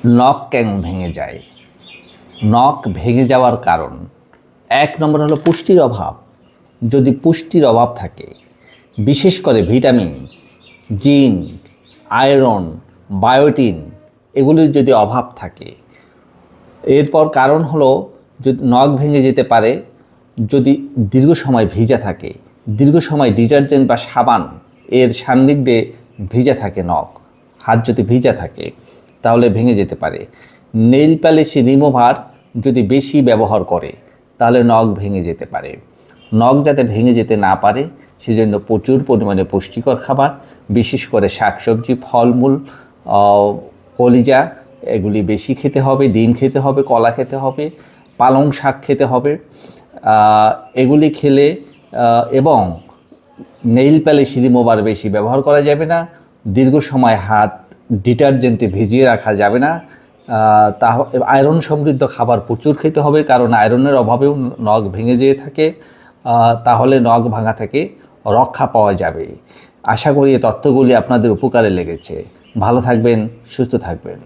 নখ কেন ভেঙে যায়? নখ ভেঙে যাওয়ার কারণ ১ নম্বর হলো পুষ্টির অভাব। যদি পুষ্টির অভাব থাকে, বিশেষ করে ভিটামিন, জিঙ্ক, আয়রন, বায়োটিন এগুলির যদি অভাব থাকে, এরপর কারণ হলো যদি নখ ভেঙে যেতে পারে যদি দীর্ঘ সময় ভিজা থাকে, দীর্ঘ সময় ডিটারজেন্ট বা সাবান এর সান্নিধ্যে ভিজা থাকে নখ, হাত যদি ভিজা থাকে তাহলে ভেঙে যেতে পারে। নেইল পালিশ রিমুভার যদি বেশি ব্যবহার করে তাহলে নখ ভেঙে যেতে পারে। নখ যাতে ভেঙে যেতে না পারে সেজন্য প্রচুর পরিমাণে পুষ্টিকর খাবার, বিশেষ করে শাকসবজি, ফলমূল, কলিজা এগুলি বেশি খেতে হবে, ডিম খেতে হবে, কলা খেতে হবে, পালং শাক খেতে হবে। এগুলি খেলে এবং নেইল পালিশ রিমুভার বেশি ব্যবহার করা যাবে না। দীর্ঘ সময় হাত ডিটারজেন্টে ভিজিয়ে রাখা যাবে না। আয়রন সমৃদ্ধ খাবার প্রচুর খেতে হবে, কারণ আয়রনের অভাবেও নখ ভেঙে যেয়ে থাকে। তাহলে নখ ভাঙা থেকে রক্ষা পাওয়া যাবে। আশা করি এই তথ্যগুলি আপনাদের উপকারে লেগেছে। ভালো থাকবেন, সুস্থ থাকবেন।